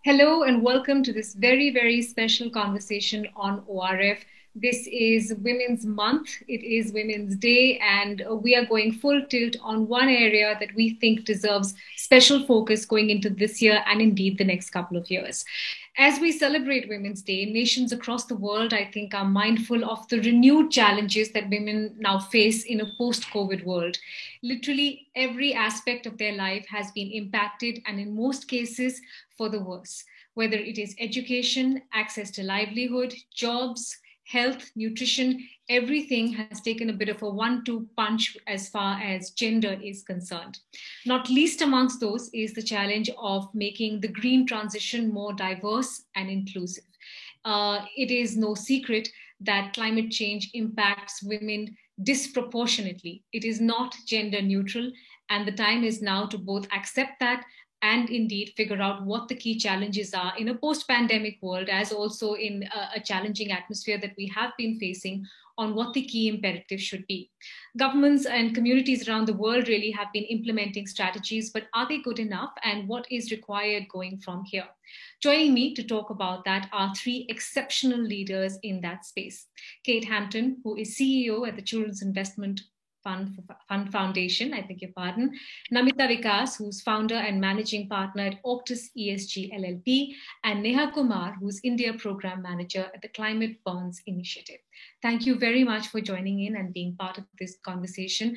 Hello and welcome to this very, very special conversation on ORF. This is Women's Month, it is Women's Day, and we are going full tilt on one area that we think deserves special focus going into this year and indeed the next couple of years. As we celebrate Women's Day, nations across the world, I think, are mindful of the renewed challenges that women now face in a post COVID world. Literally every aspect of their life has been impacted, and in most cases, for the worse. Whether it is education, access to livelihood, jobs, health, nutrition, everything has taken a bit of a one-two punch as far as gender is concerned. Not least amongst those is the challenge of making the green transition more diverse and inclusive. It is no secret that climate change impacts women disproportionately. It is not gender neutral, and the time is now to both accept that and indeed figure out what the key challenges are in a post-pandemic world, as also in a challenging atmosphere that we have been facing, on what the key imperatives should be. Governments and communities around the world really have been implementing strategies, but are they good enough, and what is required going from here? Joining me to talk about that are three exceptional leaders in that space. Kate Hampton, who is CEO at the Children's Investment Fund Foundation, I beg your pardon. Namita Vikas, who's founder and managing partner at Octus ESG LLP, and Neha Kumar, who's India Program Manager at the Climate Bonds Initiative. Thank you very much for joining in and being part of this conversation.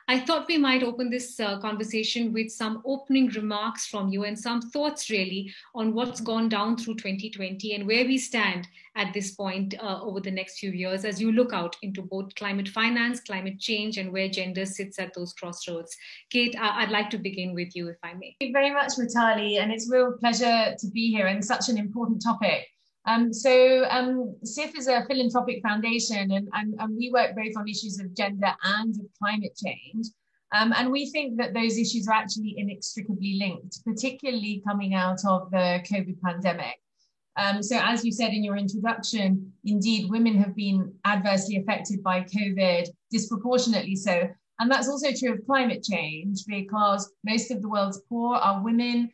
I thought we might open this conversation with some opening remarks from you and some thoughts really on what's gone down through 2020 and where we stand at this point over the next few years as you look out into both climate finance, climate change, and where gender sits at those crossroads. Kate, I'd like to begin with you, if I may. Thank you very much, Mitali, and it's a real pleasure to be here and such an important topic. CIF is a philanthropic foundation, and we work both on issues of gender and of climate change. And we think that those issues are actually inextricably linked, particularly coming out of the COVID pandemic. So as you said in your introduction, indeed, women have been adversely affected by COVID, disproportionately so. And that's also true of climate change, because most of the world's poor are women,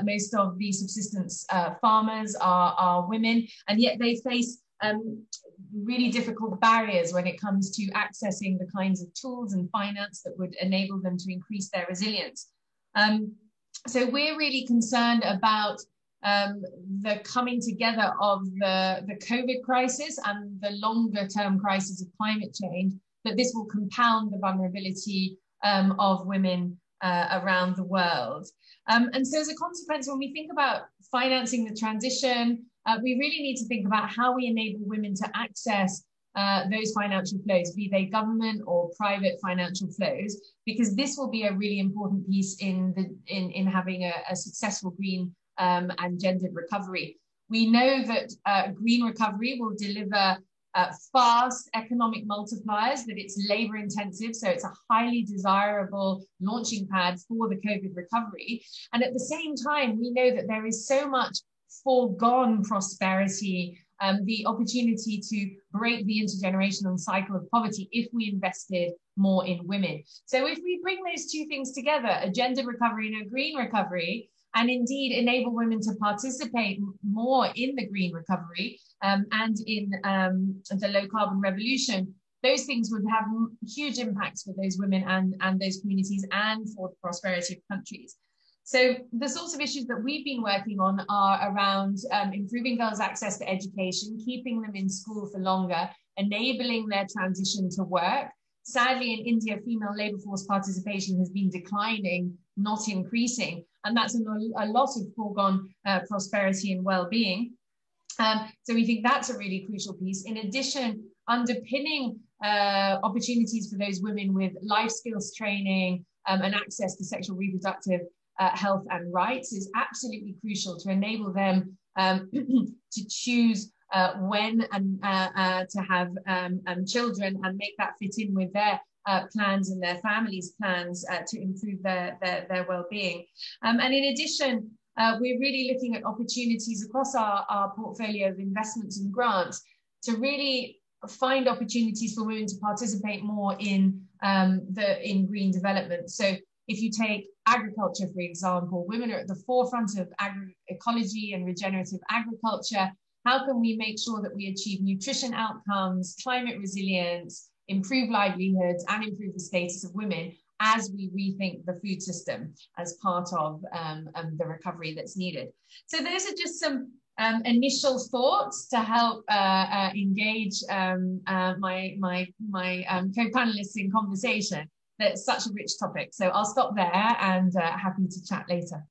most of the subsistence farmers are women, and yet they face really difficult barriers when it comes to accessing the kinds of tools and finance that would enable them to increase their resilience. So we're really concerned about the coming together of the COVID crisis and the longer term crisis of climate change, that this will compound the vulnerability of women around the world. And so as a consequence, when we think about financing the transition, we really need to think about how we enable women to access those financial flows, be they government or private financial flows, because this will be a really important piece in having a successful green and gendered recovery. We know that green recovery will deliver fast economic multipliers, that it's labor intensive, so it's a highly desirable launching pad for the COVID recovery. And at the same time, we know that there is so much foregone prosperity, the opportunity to break the intergenerational cycle of poverty if we invested more in women. So if we bring those two things together, a gendered recovery and a green recovery, and indeed enable women to participate more in the green recovery and in the low carbon revolution, those things would have huge impacts for those women and those communities and for the prosperity of countries. So the sorts of issues that we've been working on are around improving girls' access to education, keeping them in school for longer, enabling their transition to work. Sadly, in India, female labour force participation has been declining, not increasing, and that's a lot of foregone prosperity and well-being. So we think that's a really crucial piece. In addition, underpinning opportunities for those women with life skills training and access to sexual reproductive health and rights is absolutely crucial to enable them to choose when and to have children and make that fit in with their plans and their families' plans to improve their well-being. And in addition, we're really looking at opportunities across our portfolio of investments and grants to really find opportunities for women to participate more in green development. So If you take agriculture, for example, women are at the forefront of ecology and regenerative agriculture. How can we make sure that we achieve nutrition outcomes, climate resilience, improve livelihoods, and improve the status of women as we rethink the food system as part of the recovery that's needed? So those are just some initial thoughts to help engage my co-panelists in conversation. That's such a rich topic. So I'll stop there and happy to chat later.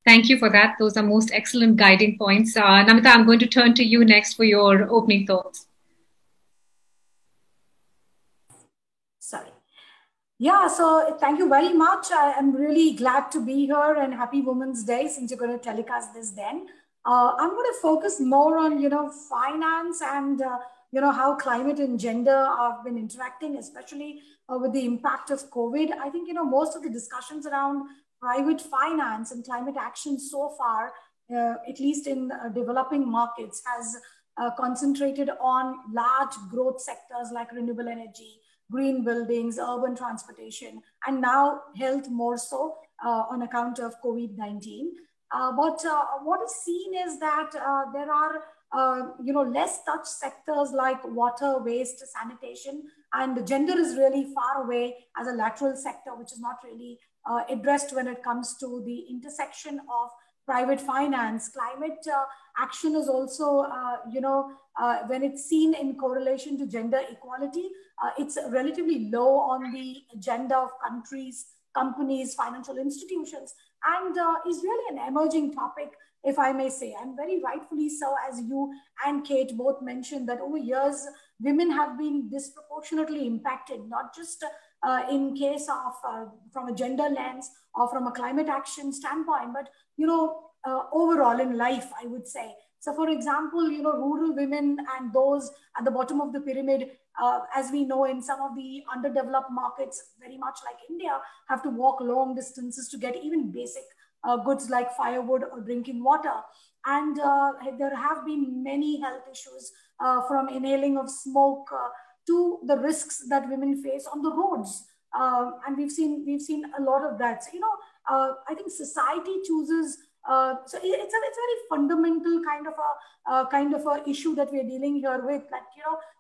Thank you for that. Those are most excellent guiding points. Namita, I'm going to turn to you next for your opening thoughts. Sorry. Yeah, so thank you very much. I am really glad to be here, and happy Women's Day since you're going to telecast this then. I'm going to focus more on, finance and, how climate and gender have been interacting, especially with the impact of COVID. I think, most of the discussions around private finance and climate action so far, at least in developing markets, has concentrated on large growth sectors like renewable energy, green buildings, urban transportation, and now health more so on account of COVID-19. But what is seen is that there are less touch sectors like water, waste, sanitation, and gender is really far away as a lateral sector, which is not really addressed when it comes to the intersection of private finance. Climate action is also, when it's seen in correlation to gender equality, it's relatively low on the agenda of countries, companies, financial institutions, and is really an emerging topic, if I may say, and very rightfully so, as you and Kate both mentioned, that over years, women have been disproportionately impacted, not just in case of from a gender lens or from a climate action standpoint, but, overall in life, I would say. So for example, rural women and those at the bottom of the pyramid, as we know in some of the underdeveloped markets, very much like India, have to walk long distances to get even basic goods like firewood or drinking water. And there have been many health issues from inhaling of smoke to the risks that women face on the roads. And we've seen a lot of that. So, I think society chooses. So it's a very fundamental kind of a issue that we're dealing here with. That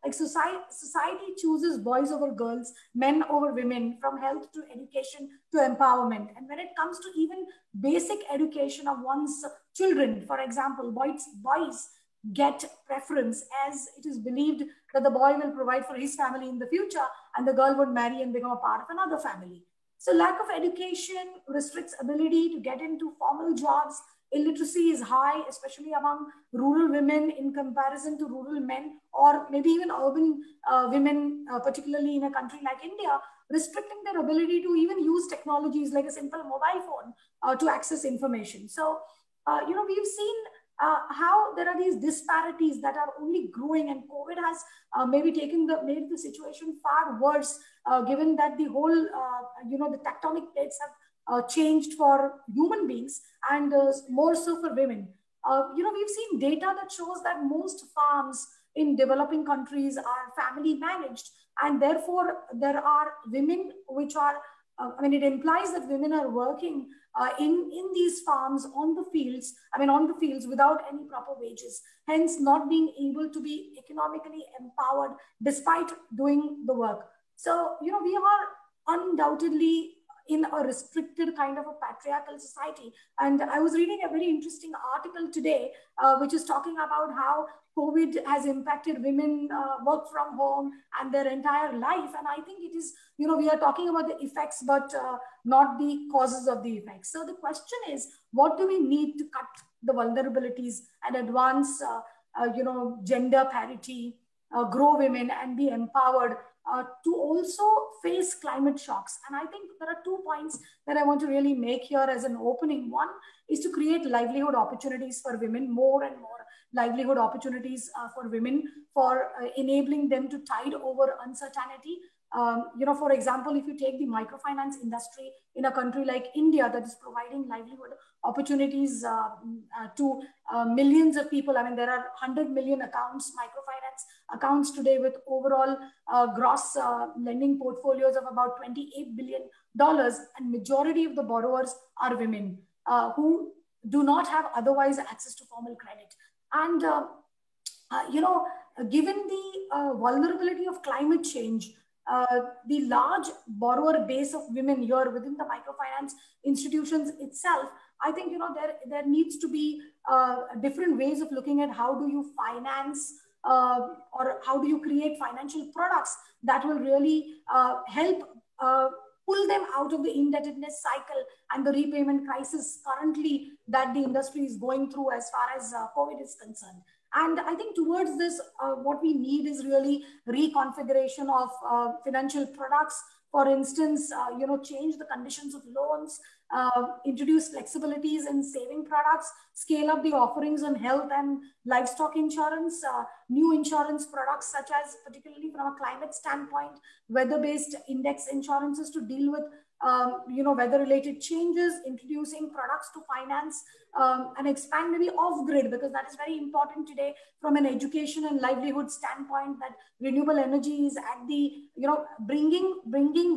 like society chooses boys over girls, men over women, from health to education to empowerment. And when it comes to even basic education of one's children, for example, boys get preference, as it is believed that the boy will provide for his family in the future, and the girl would marry and become a part of another family. So lack of education restricts ability to get into formal jobs. Illiteracy is high, especially among rural women in comparison to rural men, or maybe even urban women, particularly in a country like India, restricting their ability to even use technologies like a simple mobile phone to access information. So, we've seen how there are these disparities that are only growing, and COVID has maybe made the situation far worse, given that the whole, the tectonic plates have changed for human beings and more so for women. We've seen data that shows that most farms in developing countries are family managed, and therefore there are women which are, it implies that women are working in these farms on the fields without any proper wages, hence not being able to be economically empowered despite doing the work. So, we are undoubtedly in a restricted kind of a patriarchal society. And I was reading a very interesting article today, which is talking about how COVID has impacted women work from home and their entire life. And I think it is, we are talking about the effects, but not the causes of the effects. So the question is, what do we need to cut the vulnerabilities and advance, gender parity, grow women and be empowered to also face climate shocks? And I think there are 2 points that I want to really make here as an opening. One is to create livelihood opportunities for women, more and more livelihood opportunities for women, for enabling them to tide over uncertainty. For example, if you take the microfinance industry in a country like India that is providing livelihood opportunities to millions of people. There are 100 million accounts, microfinance accounts today, with overall gross lending portfolios of about $28 billion and majority of the borrowers are women who do not have otherwise access to formal credit. And given the vulnerability of climate change, the large borrower base of women here within the microfinance institutions itself, I think there needs to be different ways of looking at how do you finance or how do you create financial products that will really help pull them out of the indebtedness cycle and the repayment crisis currently that the industry is going through as far as COVID is concerned. And I think towards this, what we need is really reconfiguration of financial products. For instance, change the conditions of loans, introduce flexibilities in saving products, scale up the offerings on health and livestock insurance, new insurance products such as, particularly from a climate standpoint, weather-based index insurances to deal with weather-related changes, introducing products to finance and expand maybe off-grid, because that is very important today from an education and livelihood standpoint, that renewable energy is at the, bringing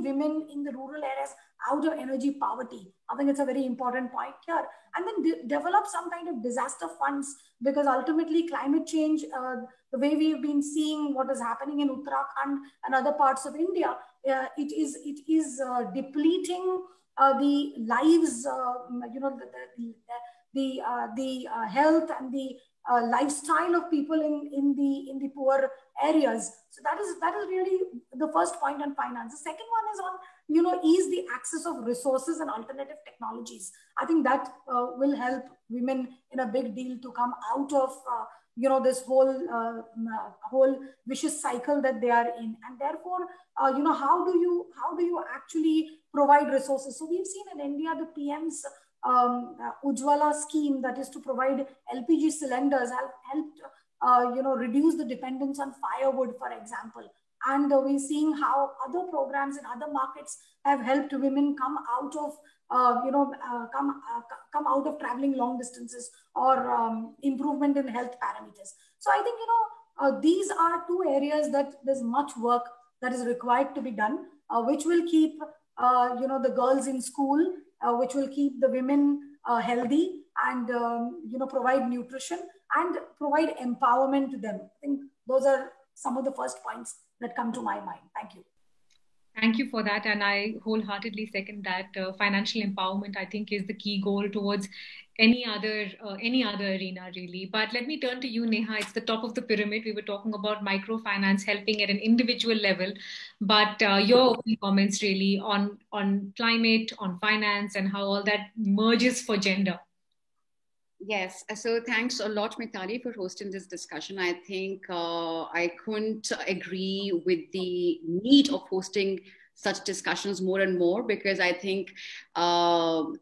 women in the rural areas out of energy poverty. I think it's a very important point here. And then develop some kind of disaster funds, because ultimately climate change, the way we've been seeing what is happening in Uttarakhand and other parts of India, it is depleting the lives, the health and the lifestyle of people in the poor areas. So that is really the first point on finance. The second one is on ease the access of resources and alternative technologies. I think that will help women in a big deal to come out of this whole vicious cycle that they are in. And therefore, how do you actually provide resources? So we've seen in India the PM's Ujjwala scheme, that is to provide LPG cylinders, have helped reduce the dependence on firewood, for example. And we're seeing how other programs in other markets have helped women come out of come out of traveling long distances, or improvement in health parameters. So I think these are two areas that there's much work that is required to be done, which will keep the girls in school, which will keep the women healthy, and provide nutrition and provide empowerment to them. I think those are some of the first points that come to my mind. Thank you. Thank you for that. And I wholeheartedly second that. Financial empowerment, I think, is the key goal towards any other arena, really. But let me turn to you, Neha. It's the top of the pyramid. We were talking about microfinance helping at an individual level, but your opening comments really on climate, on finance, and how all that merges for gender. Yes, so thanks a lot, Mitali, for hosting this discussion. I think I couldn't agree with the need of hosting such discussions more and more, because I think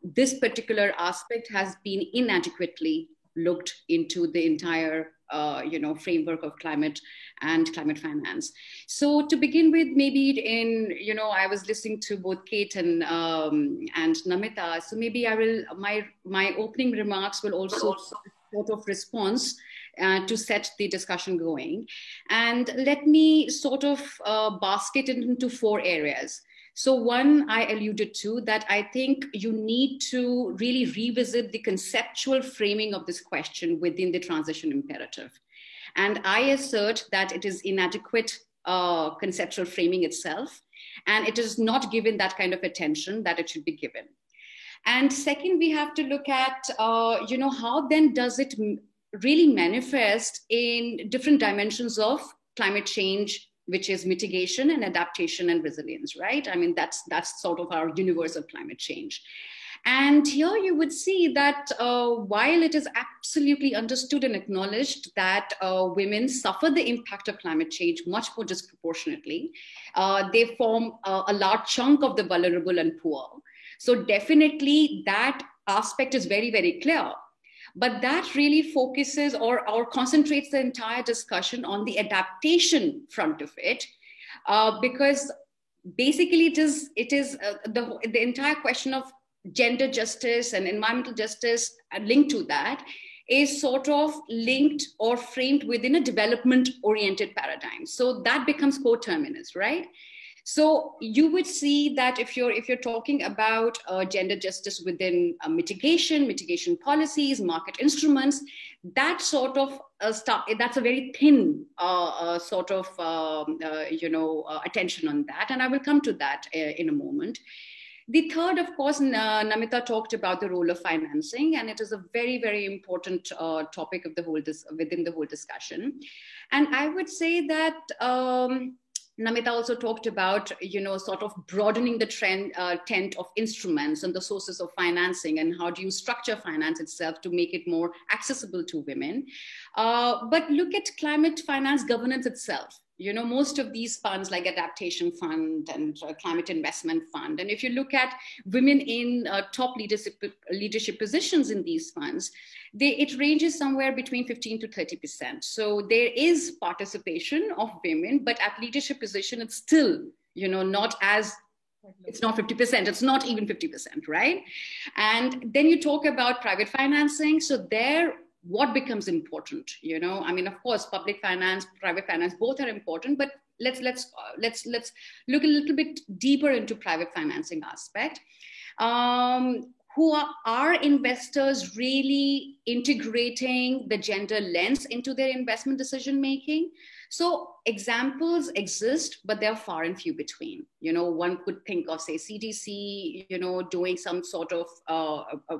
this particular aspect has been inadequately looked into the entire framework of climate and climate finance. So to begin with, maybe I was listening to both Kate and Namita. So maybe my opening remarks will also sort of response to set the discussion going. And let me sort of basket it into 4 areas. So one I alluded to, that I think you need to really revisit the conceptual framing of this question within the transition imperative. And I assert that it is inadequate conceptual framing itself, and it is not given that kind of attention that it should be given. And second, we have to look at, how then does it really manifest in different dimensions of climate change, which is mitigation and adaptation and resilience, right? I mean, that's sort of our universe of climate change. And here you would see that while it is absolutely understood and acknowledged that women suffer the impact of climate change much more disproportionately, they form a large chunk of the vulnerable and poor. So definitely that aspect is very, very clear. But that really focuses or concentrates the entire discussion on the adaptation front of it, because basically it is the entire question of gender justice and environmental justice linked to that is sort of linked or framed within a development-oriented paradigm. So that becomes coterminous, right? So you would see that if you're talking about gender justice within mitigation policies, market instruments, that sort of that's a very thin sort of attention on that, and I will come to that in a moment. The third, of course, Namita talked about the role of financing, and it is a very, very important topic of within the whole discussion. And I would say that Namita also talked about, sort of broadening the tent of instruments and the sources of financing, and how do you structure finance itself to make it more accessible to women. But look at climate finance governance itself. Most of these funds like Adaptation Fund and Climate Investment Fund, and if you look at women in top leadership positions in these funds, it ranges somewhere between 15 to 30%. So there is participation of women, but at leadership position, it's still, not as, it's not 50%, it's not even 50%, right? And then you talk about private financing. So there, what becomes important? Of course, public finance, private finance, both are important, but let's look a little bit deeper into private financing aspect. Who are investors really integrating the gender lens into their investment decision making? So examples exist, but they're far and few between. One could think of, say, CDC, doing some sort of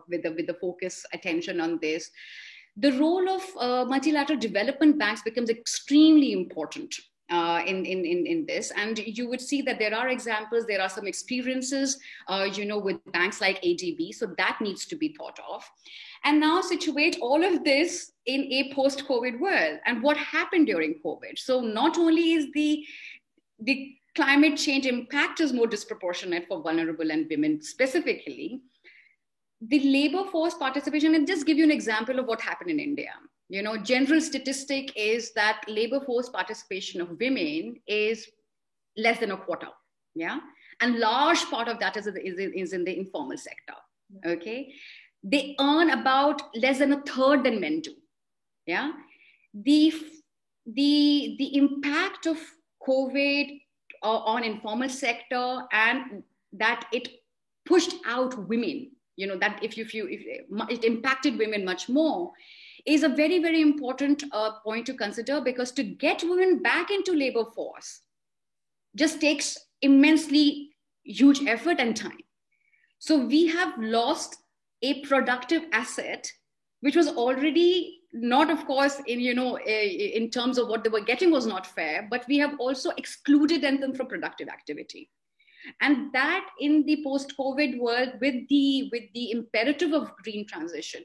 with the focus attention on this. The role of multilateral development banks becomes extremely important in this. And you would see that there are examples, there are some experiences, with banks like ADB. So that needs to be thought of. And now situate all of this in a post-COVID world. And what happened during COVID? So not only is the climate change impact is more disproportionate for vulnerable and women specifically, the labor force participation, and just give you an example of what happened in India. General statistic is that labor force participation of women is less than a quarter, yeah? And large part of that is in the informal sector, okay? They earn about less than a third than men do, yeah? The impact of COVID on informal sector, and that it pushed out women, that if it impacted women much more, is a very, very important point to consider, because to get women back into labor force just takes immensely huge effort and time. So we have lost a productive asset, which was already not, of course, in terms of what they were getting was not fair, but we have also excluded them from productive activity. And that in the post-COVID world, with the imperative of green transition,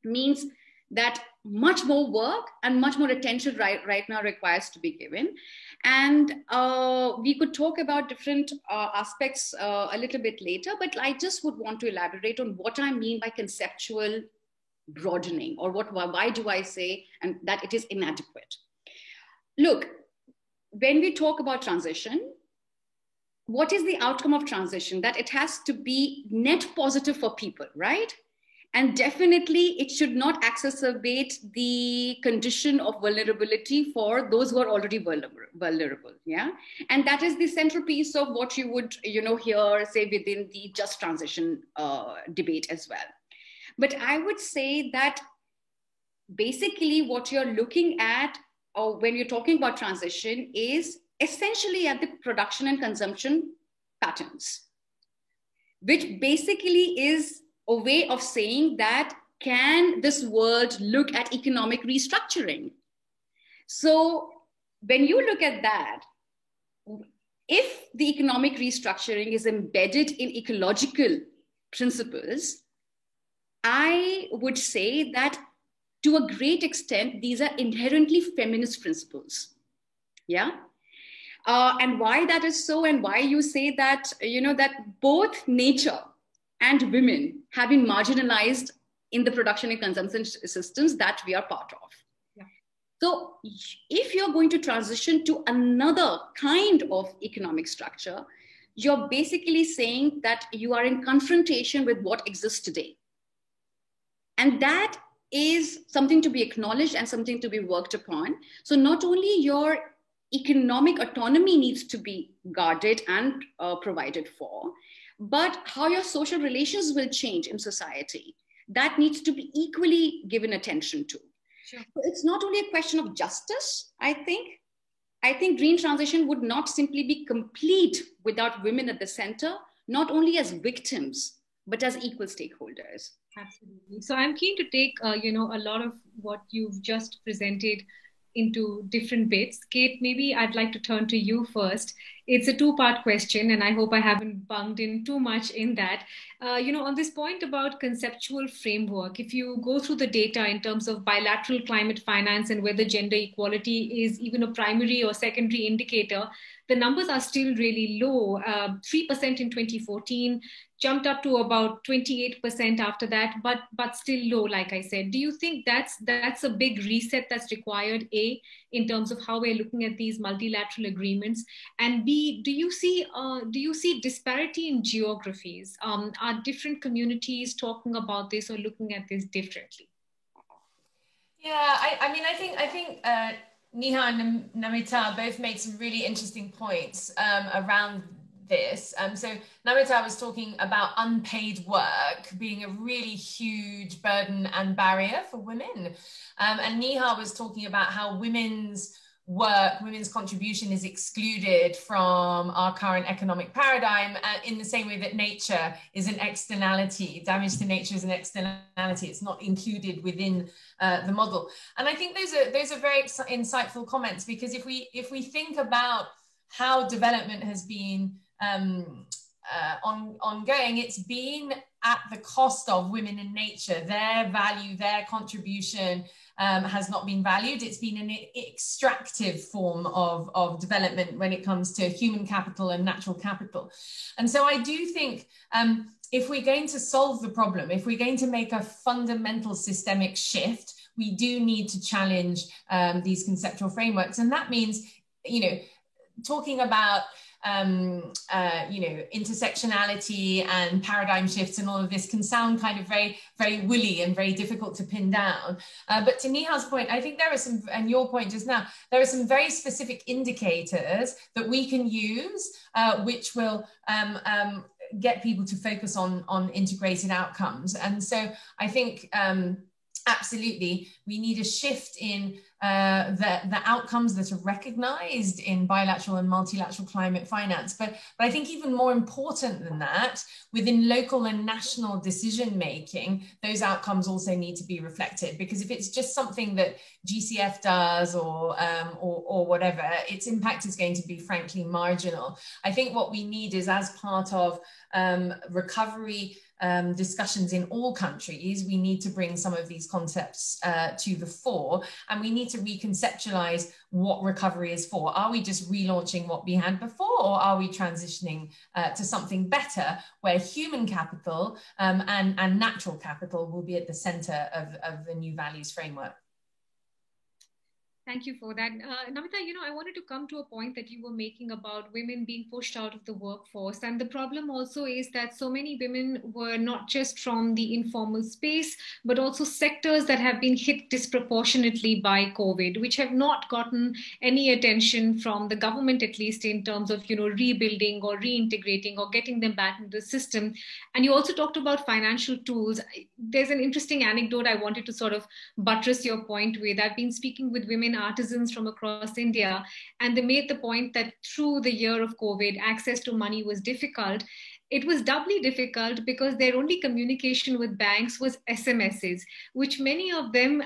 means that much more work and much more attention right now requires to be given. And we could talk about different aspects a little bit later, but I just would want to elaborate on what I mean by conceptual broadening, or why do I say and that it is inadequate. Look, when we talk about transition, what is the outcome of transition? That it has to be net positive for people, right? And definitely it should not exacerbate the condition of vulnerability for those who are already vulnerable, yeah? And that is the central piece of what you would, hear, say, within the just transition debate as well. But I would say that basically what you're looking at, or when you're talking about transition, is essentially at the production and consumption patterns, which basically is a way of saying that, can this world look at economic restructuring? So when you look at that, if the economic restructuring is embedded in ecological principles, I would say that to a great extent, these are inherently feminist principles, yeah? And why that is so, and why you say that, that both nature and women have been marginalized in the production and consumption systems that we are part of. Yeah. So if you're going to transition to another kind of economic structure, you're basically saying that you are in confrontation with what exists today. And that is something to be acknowledged and something to be worked upon. So not only your economic autonomy needs to be guarded and provided for, but how your social relations will change in society, that needs to be equally given attention to. Sure. So it's not only a question of justice, I think. I think green transition would not simply be complete without women at the center, not only as victims, but as equal stakeholders. Absolutely. So I'm keen to take, a lot of what you've just presented into different bits. Kate, maybe I'd like to turn to you first. It's a two-part question, and I hope I haven't bunged in too much in that. On this point about conceptual framework, if you go through the data in terms of bilateral climate finance and whether gender equality is even a primary or secondary indicator, the numbers are still really low. 3% in 2014, jumped up to about 28% after that, but still low, like I said. Do you think that's a big reset that's required, A, in terms of how we're looking at these multilateral agreements, and B, do you see disparity in geographies? Are different communities talking about this or looking at this differently? Yeah, I think Neha and Namita both made some really interesting points around this. So Namita was talking about unpaid work being a really huge burden and barrier for women. And Neha was talking about how women's contribution is excluded from our current economic paradigm in the same way that nature is an externality. Damage to nature is an externality. It's not included within the model. And I think those are very insightful comments, because if we think about how development has been ongoing, it's been at the cost of women and nature. Their value, their contribution has not been valued. It's been an extractive form of development when it comes to human capital and natural capital. And so I do think if we're going to solve the problem, if we're going to make a fundamental systemic shift, we do need to challenge these conceptual frameworks. And that means, talking about intersectionality and paradigm shifts and all of this can sound kind of very, very woolly and very difficult to pin down. But to Neha's point, I think there are some, and your point just now, there are some very specific indicators that we can use, which will get people to focus on integrated outcomes. And so I think absolutely, we need a shift in the outcomes that are recognized in bilateral and multilateral climate finance. But I think even more important than that, within local and national decision making, those outcomes also need to be reflected. Because if it's just something that GCF does or whatever, its impact is going to be frankly marginal. I think what we need is, as part of recovery discussions in all countries, we need to bring some of these concepts to the fore, and we need to reconceptualize what recovery is for. Are we just relaunching what we had before, or are we transitioning to something better, where human capital and natural capital will be at the center of the new values framework? Thank you for that. Namita, I wanted to come to a point that you were making about women being pushed out of the workforce. And the problem also is that so many women were not just from the informal space, but also sectors that have been hit disproportionately by COVID, which have not gotten any attention from the government, at least in terms of, rebuilding or reintegrating or getting them back into the system. And you also talked about financial tools. There's an interesting anecdote I wanted to sort of buttress your point with. I've been speaking with women artisans from across India, and they made the point that through the year of COVID, access to money was difficult. It was doubly difficult because their only communication with banks was SMSs, which many of them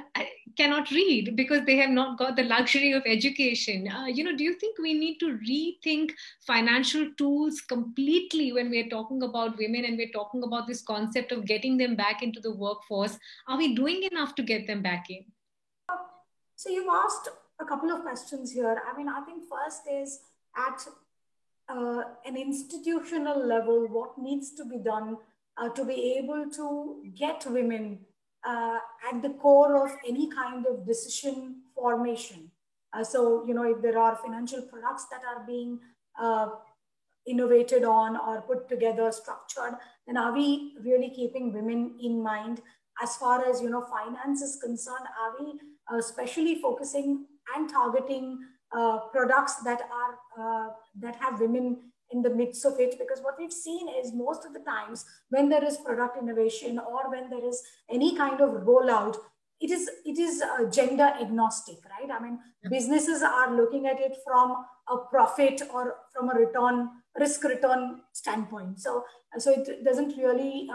cannot read because they have not got the luxury of education. Do you think we need to rethink financial tools completely when we're talking about women and we're talking about this concept of getting them back into the workforce? Are we doing enough to get them back in? So you've asked a couple of questions here. I think first is at an institutional level, what needs to be done to be able to get women at the core of any kind of decision formation. So, if there are financial products that are being innovated on or put together, structured, then are we really keeping women in mind? As far as, finance is concerned, are we especially focusing and targeting products that are that have women in the midst of it, because what we've seen is most of the times when there is product innovation or when there is any kind of rollout, it is gender agnostic, right? I mean, businesses are looking at it from a profit or from a risk return standpoint. So it doesn't really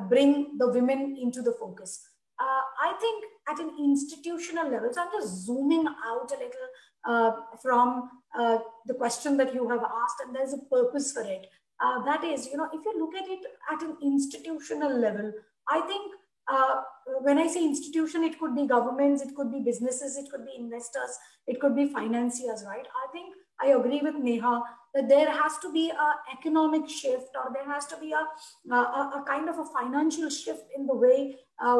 bring the women into the focus. I think at an institutional level, so I'm just zooming out a little from the question that you have asked, and there's a purpose for it. That is, if you look at it at an institutional level, I think when I say institution, it could be governments, it could be businesses, it could be investors, it could be financiers, right? I think I agree with Neha that there has to be an economic shift, or there has to be a kind of a financial shift in the way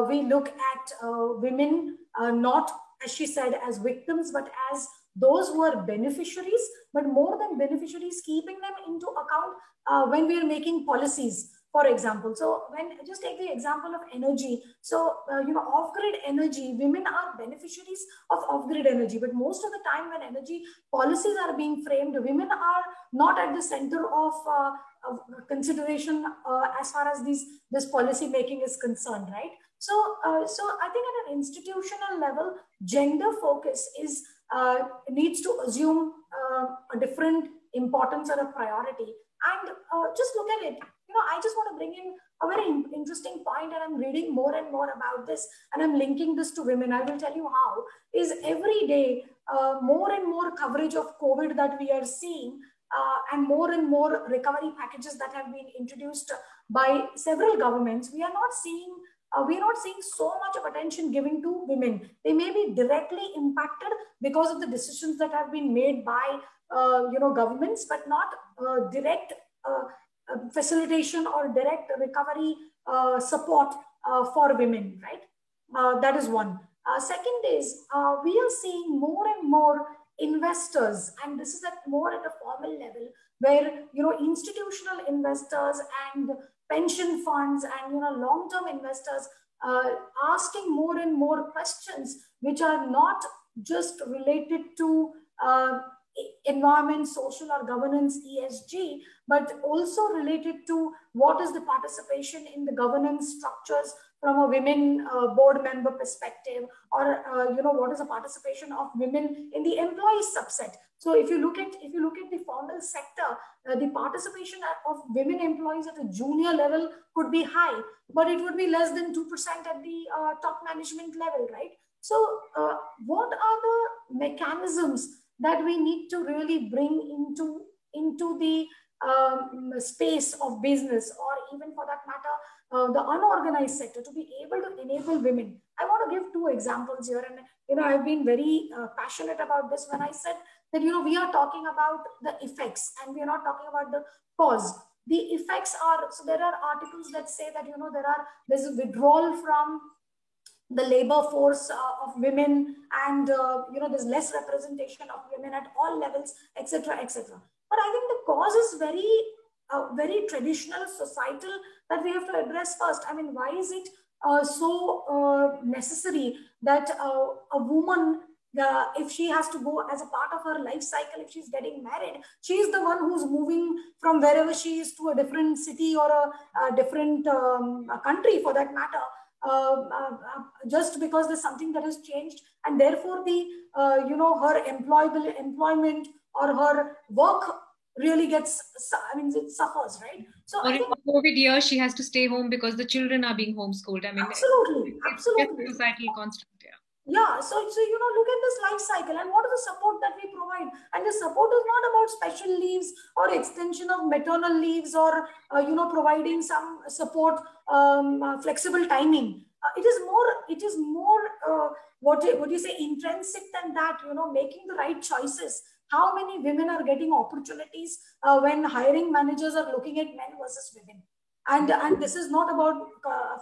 we look at women, not, as she said, as victims, but as those who are beneficiaries, but more than beneficiaries, keeping them into account when we are making policies, for example. So just take the example of energy. So, off-grid energy, women are beneficiaries of off-grid energy, but most of the time when energy policies are being framed, women are not at the center of consideration as far as this policy making is concerned, right? So I think at an institutional level, gender focus needs to assume a different importance or a priority. And just look at it. I just want to bring in a very interesting point, and I'm reading more and more about this, and I'm linking this to women. I will tell you how. Is every day more and more coverage of COVID that we are seeing, and more recovery packages that have been introduced by several governments. We are not seeing so much of attention given to women. They may be directly impacted because of the decisions that have been made by governments, but not direct facilitation or direct recovery support for women, right? That is one. Second is we are seeing more and more investors, and this is more at a formal level, where institutional investors and pension funds and long-term investors asking more and more questions which are not just related to environment, social or governance, ESG, but also related to what is the participation in the governance structures from a women board member perspective, or what is the participation of women in the employee subset. So if you look at the formal sector, the participation of women employees at a junior level could be high, but it would be less than 2% at the top management level, right? So what are the mechanisms that we need to really bring into the space of business, or even for that matter, the unorganized sector, to be able to enable women? I want to give two examples here, and I've been very passionate about this when I said that we are talking about the effects and we are not talking about the cause. The effects are, so there are articles that say that there's a withdrawal from the labor force of women, and there's less representation of women at all levels, etc., etc. But I think the cause is very traditional, societal, that we have to address first. I mean, why is it so necessary that a woman, if she has to go as a part of her life cycle, if she's getting married, she's the one who's moving from wherever she is to a different city or a different country for that matter, just because there's something that has changed, and therefore the her employment or her work really gets, it suffers, right? So or in COVID year, she has to stay home because the children are being homeschooled. I mean, absolutely. It's societal construct. Yeah, so look at this life cycle, and what is the support that we provide? And the support is not about special leaves or extension of maternal leaves, or providing some support, flexible timing. It is more what do you say, intrinsic than that. Making the right choices. How many women are getting opportunities when hiring managers are looking at men versus women? And this is not about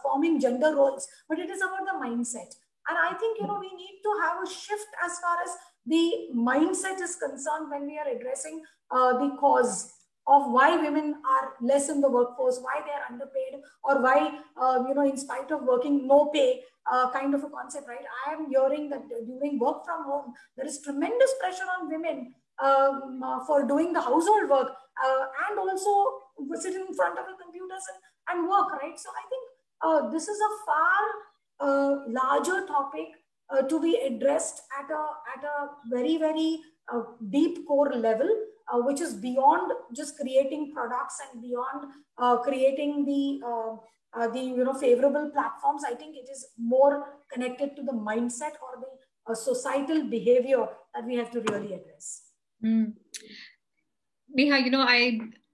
forming gender roles, but it is about the mindset. And I think, we need to have a shift as far as the mindset is concerned when we are addressing the cause. of why women are less in the workforce, why they are underpaid, or why, in spite of working, no pay kind of a concept, right? I am hearing that during work from home, there is tremendous pressure on women for doing the household work and also sitting in front of the computers and work, right? So I think this is a far larger topic to be addressed at a very, very deep core level, which is beyond just creating products and beyond creating the favorable platforms. I think it is more connected to the mindset or the societal behavior that we have to really address. Neha,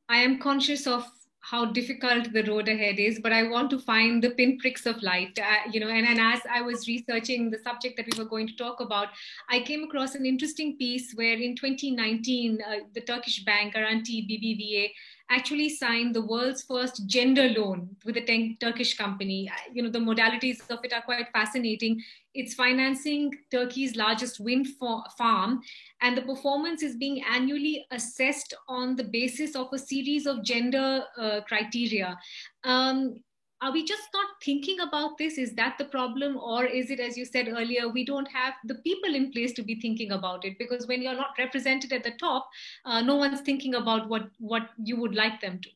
I am conscious of how difficult the road ahead is, but I want to find the pinpricks of light, and as I was researching the subject that we were going to talk about, I came across an interesting piece where in 2019, the Turkish bank Garanti BBVA actually signed the world's first gender loan with a Turkish company. The modalities of it are quite fascinating. It's financing Turkey's largest wind farm, and the performance is being annually assessed on the basis of a series of gender criteria. Are we just not thinking about this? Is that the problem? Or is it, as you said earlier, we don't have the people in place to be thinking about it? Because when you're not represented at the top, no one's thinking about what you would like them to.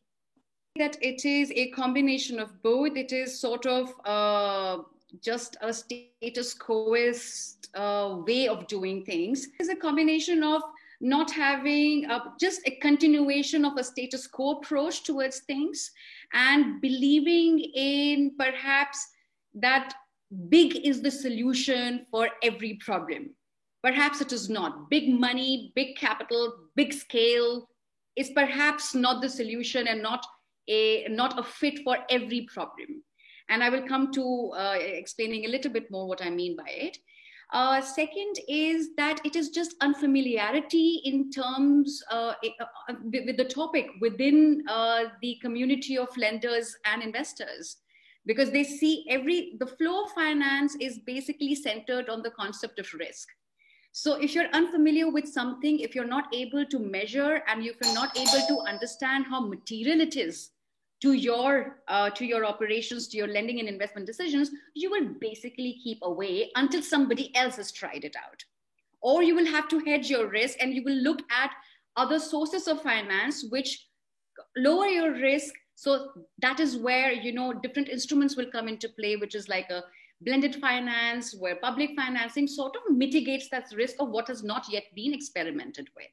That it is a combination of both. It is sort of just a status quoist way of doing things. It's a combination of not having just a continuation of a status quo approach towards things, and believing in perhaps that big is the solution for every problem. Perhaps it is not. Big money, big capital, big scale is perhaps not the solution and not a fit for every problem. And I will come to explaining a little bit more what I mean by it. Second is that it is just unfamiliarity in terms with the topic within the community of lenders and investors, because they see the flow of finance is basically centered on the concept of risk. So if you're unfamiliar with something, if you're not able to measure, and if you're not able to understand how material it is to your operations, to your lending and investment decisions, you will basically keep away until somebody else has tried it out. Or you will have to hedge your risk, and you will look at other sources of finance which lower your risk. So that is where, different instruments will come into play, which is like a blended finance, where public financing sort of mitigates that risk of what has not yet been experimented with.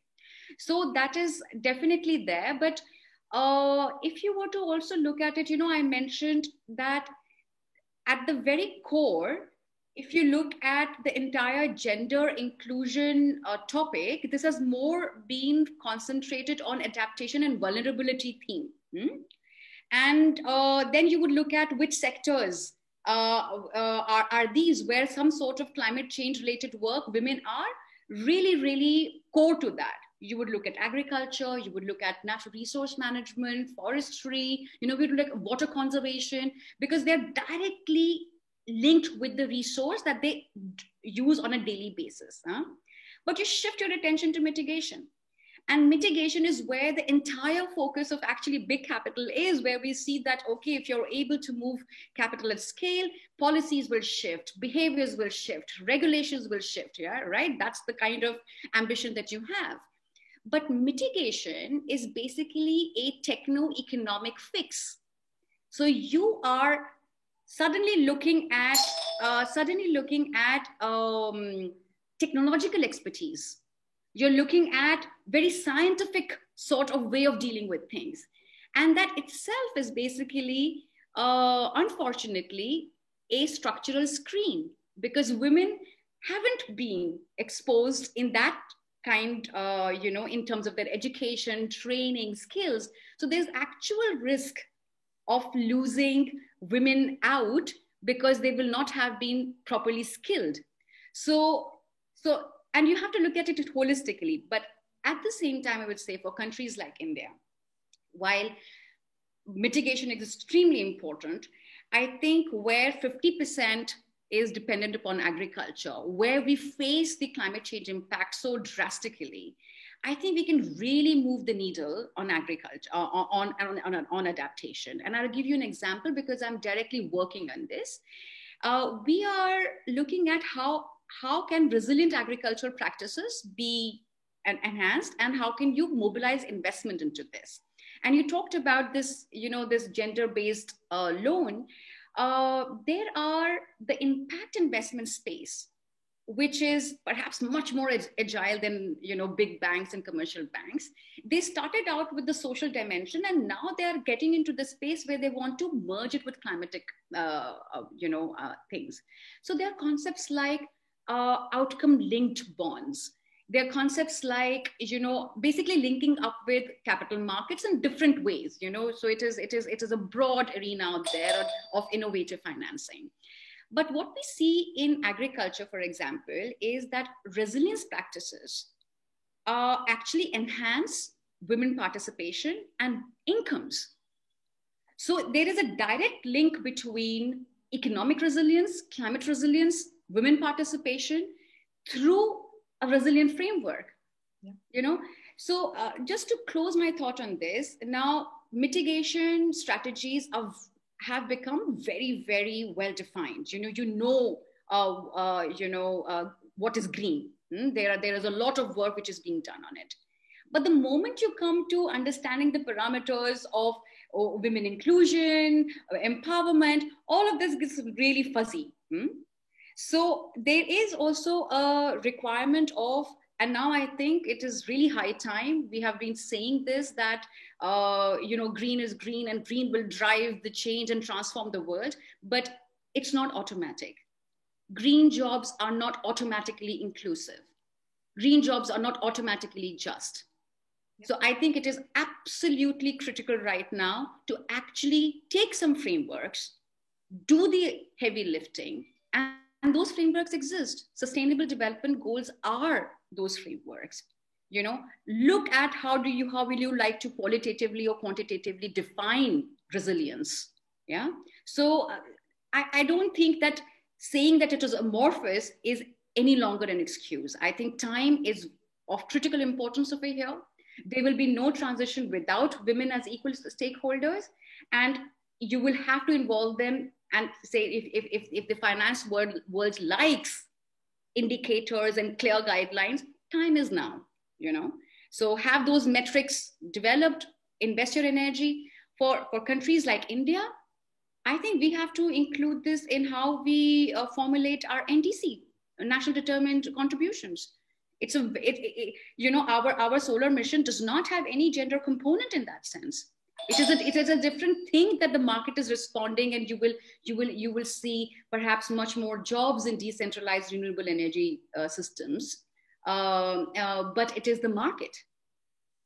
So that is definitely there. But if you were to also look at it, I mentioned that at the very core, if you look at the entire gender inclusion topic, this has more been concentrated on adaptation and vulnerability theme. And then you would look at which sectors are these where some sort of climate change related work, women are really, really core to that. You would look at agriculture, you would look at natural resource management, forestry, we would look at water conservation, because they're directly linked with the resource that they use on a daily basis. But you shift your attention to mitigation. And mitigation is where the entire focus of actually big capital is, where we see that, okay, if you're able to move capital at scale, policies will shift, behaviors will shift, regulations will shift, yeah, right? That's the kind of ambition that you have. But mitigation is basically a techno-economic fix. So you are suddenly looking at technological expertise. You're looking at very scientific sort of way of dealing with things. And that itself is basically, unfortunately, a structural screen, because women haven't been exposed in that kind, in terms of their education, training, skills. So there's actual risk of losing women out because they will not have been properly skilled. And you have to look at it holistically. But at the same time, I would say for countries like India, while mitigation is extremely important, I think where 50% is dependent upon agriculture, where we face the climate change impact so drastically, I think we can really move the needle on agriculture, on adaptation. And I'll give you an example because I'm directly working on this. We are looking at how can resilient agricultural practices be enhanced, and how can you mobilize investment into this. And you talked about this, this gender-based loan. There are the impact investment space, which is perhaps much more agile than big banks and commercial banks. They started out with the social dimension, and now they are getting into the space where they want to merge it with climatic things. So there are concepts like outcome-linked bonds. There are concepts like basically linking up with capital markets in different ways. So it is a broad arena out there of innovative financing. But what we see in agriculture, for example, is that resilience practices actually enhance women participation and incomes. So there is a direct link between economic resilience, climate resilience, women participation through a resilient framework. Yeah. So just to close my thought on this, now mitigation strategies have become very, very well defined. What is green. There is a lot of work which is being done on it. But the moment you come to understanding the parameters of women inclusion, empowerment, all of this gets really fuzzy. So there is also a requirement of, and now I think it is really high time, we have been saying this, that, green is green and green will drive the change and transform the world, but it's not automatic. Green jobs are not automatically inclusive. Green jobs are not automatically just. So I think it is absolutely critical right now to actually take some frameworks, do the heavy lifting, and those frameworks exist. Sustainable development goals are those frameworks. Look at how will you like to qualitatively or quantitatively define resilience. Yeah. So I don't think that saying that it is amorphous is any longer an excuse. I think time is of critical importance over here. There will be no transition without women as equal stakeholders, and you will have to involve them. And say if the finance world likes indicators and clear guidelines, time is now, So have those metrics developed, invest your energy. For countries like India, I think we have to include this in how we formulate our NDC, National Determined Contributions. Our solar mission does not have any gender component in that sense. It is a different thing that the market is responding, and you will see perhaps much more jobs in decentralized renewable energy systems. But it is the market.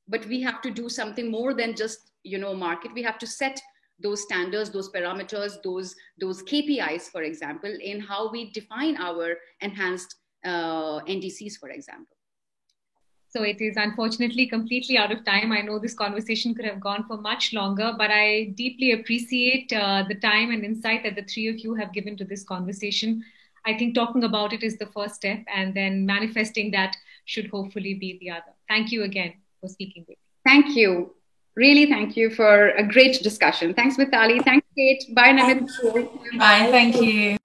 But we have to do something more than just market. We have to set those standards, those parameters, those KPIs, for example, in how we define our enhanced NDCs, for example. So it is unfortunately completely out of time. I know this conversation could have gone for much longer, but I deeply appreciate the time and insight that the three of you have given to this conversation. I think talking about it is the first step, and then manifesting that should hopefully be the other. Thank you again for speaking with me. Thank you. Really, thank you for a great discussion. Thanks, Mithali. Thanks, Kate. Bye, Namit. Bye, thank you.